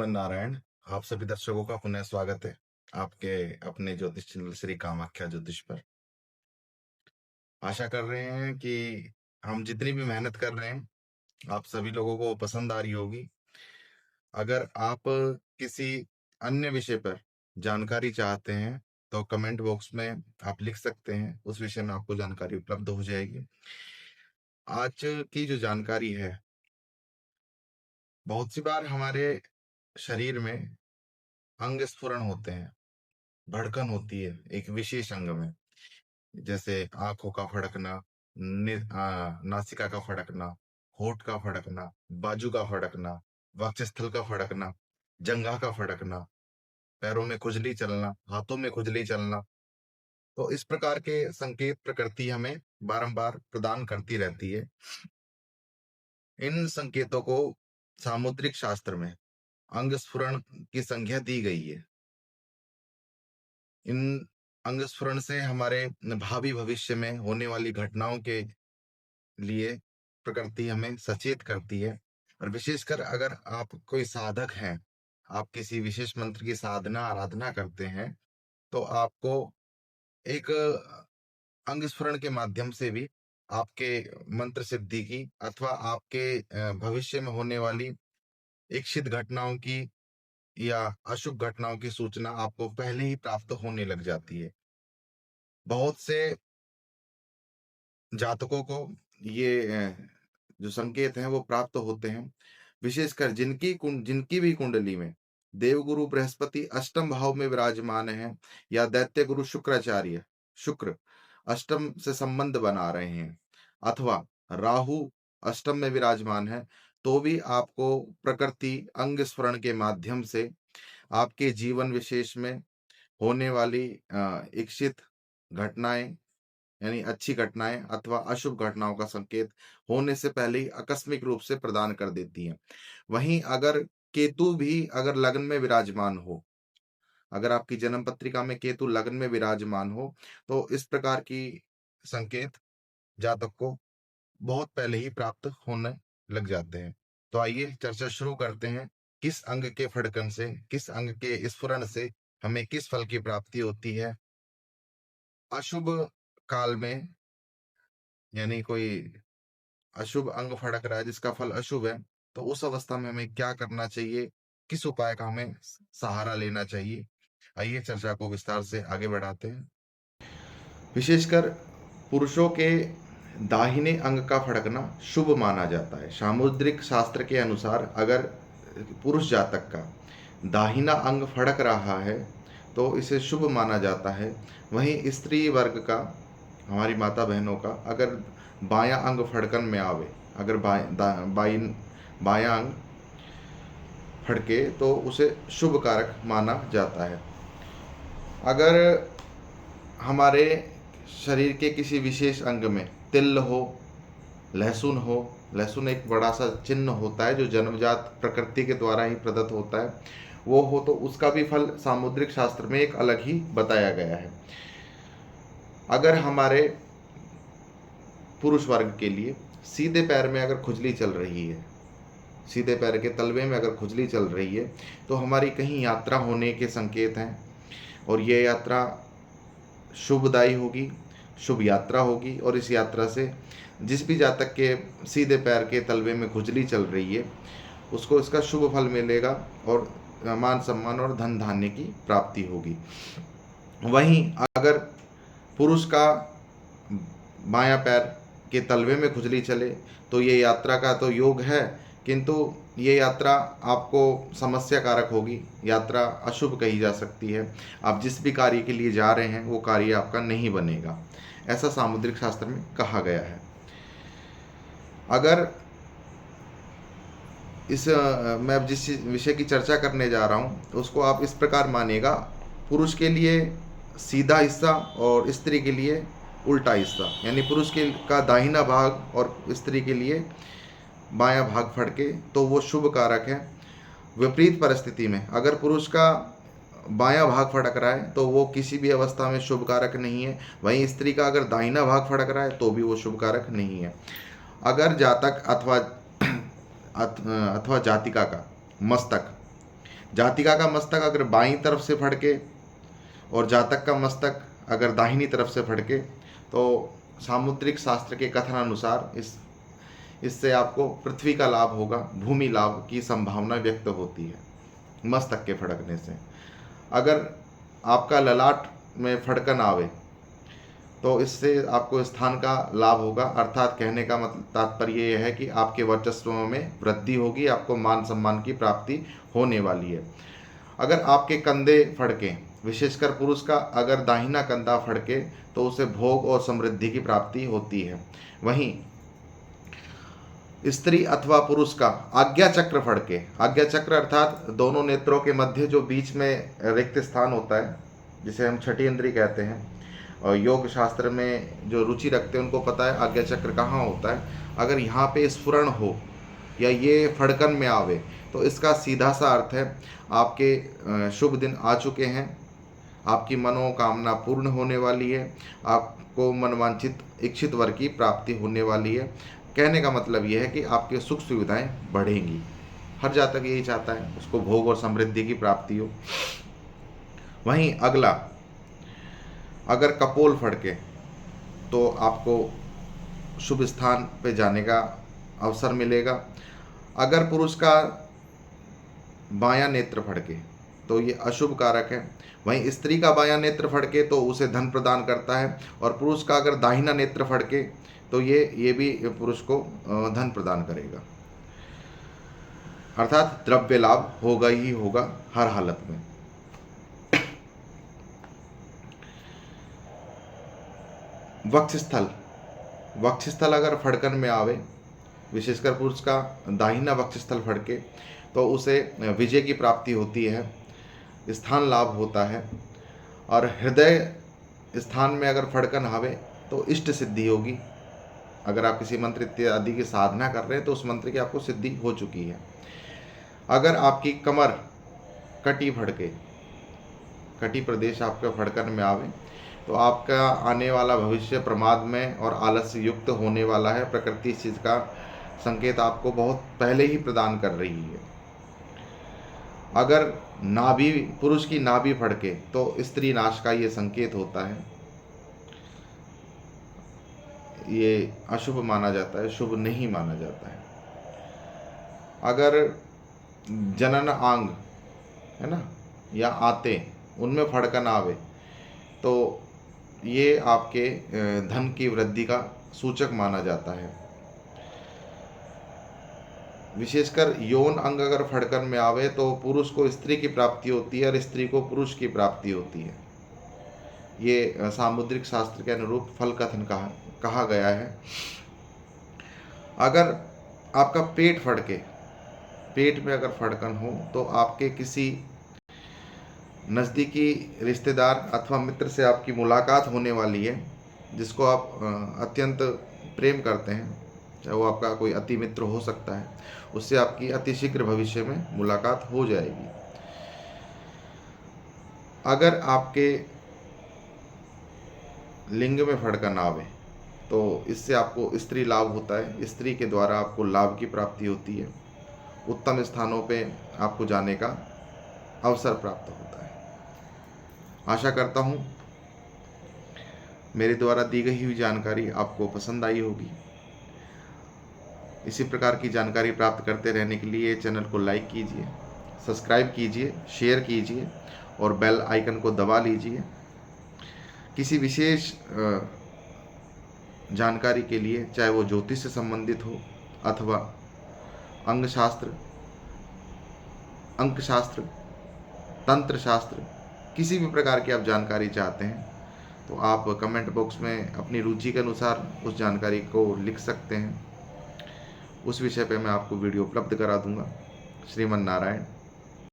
श्रीमन नारायण। आप सभी दर्शकों का पुनः स्वागत है आपके अपने ज्योतिष चैनल श्री कामाख्या ज्योतिष पर। आशा कर रहे हैं कि हम जितनी भी मेहनत कर रहे हैं आप सभी लोगों को पसंद आ रही होगी। अगर आप किसी अन्य विषय पर जानकारी चाहते हैं तो कमेंट बॉक्स में आप लिख सकते हैं, उस विषय में आपको जानकारी उपलब्ध हो जाएगी। आज की जो जानकारी है, बहुत सी बार हमारे शरीर में अंग स्फुरण होते हैं, धड़कन होती है एक विशेष अंग में, जैसे आंखों का फड़कना, नासिका का फड़कना, होठ का फड़कना, बाजू का फड़कना, वक्षस्थल का फड़कना, जंघा का फड़कना, पैरों में खुजली चलना, हाथों में खुजली चलना। तो इस प्रकार के संकेत प्रकृति हमें बारंबार प्रदान करती रहती है। इन संकेतों को सामुद्रिक शास्त्र में अंग स्फुरण की संज्ञा दी गई है। इन अंग स्फुरण से हमारे भावी भविष्य में होने वाली घटनाओं के लिए प्रकृति हमें सचेत करती है। और विशेषकर अगर आप कोई साधक हैं, आप किसी विशेष मंत्र की साधना आराधना करते हैं, तो आपको एक अंग स्फुरण के माध्यम से भी आपके मंत्र सिद्धि की अथवा आपके भविष्य में होने वाली इच्छित घटनाओं की या अशुभ घटनाओं की सूचना आपको पहले ही प्राप्त होने लग जाती है। बहुत से जातकों को ये जो संकेत हैं वो प्राप्त होते हैं, विशेषकर जिनकी भी कुंडली में देवगुरु बृहस्पति अष्टम भाव में विराजमान है या दैत्य गुरु शुक्र अष्टम से संबंध बना रहे हैं अथवा राहु अष्टम में विराजमान है, तो भी आपको प्रकृति अंग स्फुरण के माध्यम से आपके जीवन विशेष में होने वाली इच्छित घटनाएं, यानी अच्छी घटनाएं अथवा अशुभ घटनाओं का संकेत होने से पहले ही आकस्मिक रूप से प्रदान कर देती हैं। वहीं अगर केतु भी अगर लग्न में विराजमान हो, अगर आपकी जन्म पत्रिका में केतु लग्न में विराजमान हो, तो इस प्रकार की संकेत जातक को बहुत पहले ही प्राप्त होने लग जाते हैं। तो आइए चर्चा शुरू करते हैं। किस अंग के फड़कन से, किस अंग के स्फुरण से हमें किस फल की प्राप्ति होती है। अशुभ काल में, यानी कोई अशुभ अंग फड़क रहा है जिसका फल अशुभ है, तो उस अवस्था में हमें क्या करना चाहिए, किस उपाय का हमें सहारा लेना चाहिए। आइए चर्चा को विस्तार से आगे बढ़ाते हैं। विशेषकर पुरुषों के दाहिने अंग का फड़कना शुभ माना जाता है। सामुद्रिक शास्त्र के अनुसार अगर पुरुष जातक का दाहिना अंग फड़क रहा है तो इसे शुभ माना जाता है। वहीं स्त्री वर्ग का, हमारी माता बहनों का, अगर बायां अंग फड़कन में आवे, अगर बायां अंग फड़के तो उसे शुभ कारक माना जाता है। अगर हमारे शरीर के किसी विशेष अंग में तिल हो, लहसुन हो, लहसुन एक बड़ा सा चिन्ह होता है जो जन्मजात प्रकृति के द्वारा ही प्रदत्त होता है, वो हो तो उसका भी फल सामुद्रिक शास्त्र में एक अलग ही बताया गया है। अगर हमारे पुरुष वर्ग के लिए सीधे पैर में अगर खुजली चल रही है, सीधे पैर के तलवे में अगर खुजली चल रही है, तो हमारी कहीं यात्रा होने के संकेत हैं और ये यात्रा शुभदायी होगी, शुभ यात्रा होगी। और इस यात्रा से जिस भी जातक के सीधे पैर के तलवे में खुजली चल रही है उसको इसका शुभ फल मिलेगा और मान सम्मान और धन धान्य की प्राप्ति होगी। वहीं अगर पुरुष का बायां पैर के तलवे में खुजली चले तो ये यात्रा का तो योग है, किंतु ये यात्रा आपको समस्या कारक होगी, यात्रा अशुभ कही जा सकती है। आप जिस भी कार्य के लिए जा रहे हैं वो कार्य आपका नहीं बनेगा, ऐसा सामुद्रिक शास्त्र में कहा गया है। अगर मैं जिस विषय की चर्चा करने जा रहा हूँ उसको आप इस प्रकार मानिएगा, पुरुष के लिए सीधा हिस्सा और स्त्री के लिए उल्टा हिस्सा, यानी पुरुष के का दाहिना भाग और स्त्री के लिए बायां भाग फड़के तो वो शुभ कारक है। विपरीत परिस्थिति में अगर पुरुष का बायां भाग फड़क रहा है तो वो किसी भी अवस्था में शुभ कारक नहीं है। वहीं स्त्री का अगर दाहिना भाग फड़क रहा है तो भी वो शुभ कारक नहीं है। अगर जातक अथवा जातिका का मस्तक जातिका का मस्तक अगर बाईं तरफ से फड़के और जातक का मस्तक अगर दाहिनी तरफ से फड़के तो सामुद्रिक शास्त्र के कथनानुसार इससे आपको पृथ्वी का लाभ होगा, भूमि लाभ की संभावना व्यक्त होती है मस्तक के फड़कने से। अगर आपका ललाट में फड़कन आवे तो इससे आपको स्थान का लाभ होगा, अर्थात कहने का मतलब तात्पर्य यह है कि आपके वर्चस्व में वृद्धि होगी, आपको मान सम्मान की प्राप्ति होने वाली है। अगर आपके कंधे फड़के, विशेषकर पुरुष का अगर दाहिना कंधा फड़के तो उसे भोग और समृद्धि की प्राप्ति होती है। वहीं स्त्री अथवा पुरुष का आज्ञा चक्र फड़के, आज्ञा चक्र अर्थात दोनों नेत्रों के मध्य जो बीच में रिक्त स्थान होता है जिसे हम छठी इंद्री कहते हैं, और योग शास्त्र में जो रुचि रखते हैं उनको पता है आज्ञा चक्र कहाँ होता है। अगर यहाँ पे स्फुरण हो या ये फड़कन में आवे तो इसका सीधा सा अर्थ है आपके शुभ दिन आ चुके हैं, आपकी मनोकामना पूर्ण होने वाली है, आपको मनवांछित इच्छित वर की प्राप्ति होने वाली है। कहने का मतलब यह है कि आपके सुख सुविधाएं बढ़ेंगी। हर जातक यही चाहता है उसको भोग और समृद्धि की प्राप्ति हो। वहीं अगला, अगर कपोल फड़के तो आपको शुभ स्थान पे जाने का अवसर मिलेगा। अगर पुरुष का बायां नेत्र फड़के तो ये अशुभ कारक है। वहीं स्त्री का बायां नेत्र फड़के तो उसे धन प्रदान करता है, और पुरुष का अगर दाहिना नेत्र फड़के तो ये भी पुरुष को धन प्रदान करेगा, अर्थात द्रव्य लाभ होगा ही होगा हर हालत में। वक्षस्थल, वक्षस्थल अगर फड़कन में आवे, विशेषकर पुरुष का दाहिना वक्षस्थल फड़के तो उसे विजय की प्राप्ति होती है, स्थान लाभ होता है। और हृदय स्थान में अगर फड़कन आवे तो इष्ट सिद्धि होगी। अगर आप किसी मंत्र इत्यादि की साधना कर रहे हैं तो उस मंत्र की आपको सिद्धि हो चुकी है। अगर आपकी कमर कटी फड़के, कटी प्रदेश आपका फड़कन में आवे तो आपका आने वाला भविष्य प्रमाद में और आलस्य युक्त होने वाला है। प्रकृति इस चीज का संकेत आपको बहुत पहले ही प्रदान कर रही है। अगर नाभि, पुरुष की नाभि फड़के तो स्त्री नाश का ये संकेत होता है, ये अशुभ माना जाता है, शुभ नहीं माना जाता है। अगर जनन आंग है ना या आते, उनमें फड़कन आवे तो ये आपके धन की वृद्धि का सूचक माना जाता है। विशेषकर यौन अंग अगर फड़कन में आवे तो पुरुष को स्त्री की प्राप्ति होती है और स्त्री को पुरुष की प्राप्ति होती है। ये सामुद्रिक शास्त्र के अनुरूप फल कथन कहा गया है। अगर आपका पेट फड़के, पेट में अगर फड़कन हो तो आपके किसी नज़दीकी रिश्तेदार अथवा मित्र से आपकी मुलाकात होने वाली है, जिसको आप अत्यंत प्रेम करते हैं, चाहे वो आपका कोई अति मित्र हो सकता है, उससे आपकी अति शीघ्र भविष्य में मुलाकात हो जाएगी। अगर आपके लिंग में फड़कन आवे तो इससे आपको स्त्री लाभ होता है, स्त्री के द्वारा आपको लाभ की प्राप्ति होती है, उत्तम स्थानों पे आपको जाने का अवसर प्राप्त होता है। आशा करता हूँ मेरे द्वारा दी गई हुई जानकारी आपको पसंद आई होगी। इसी प्रकार की जानकारी प्राप्त करते रहने के लिए चैनल को लाइक कीजिए, सब्सक्राइब कीजिए, शेयर कीजिए और बेल आइकन को दबा लीजिए। किसी विशेष जानकारी के लिए, चाहे वो ज्योतिष से संबंधित हो अथवा अंगशास्त्र, अंकशास्त्र, तंत्र शास्त्र, किसी भी प्रकार की आप जानकारी चाहते हैं तो आप कमेंट बॉक्स में अपनी रुचि के अनुसार उस जानकारी को लिख सकते हैं। उस विषय पे मैं आपको वीडियो उपलब्ध करा दूंगा। श्रीमन नारायण।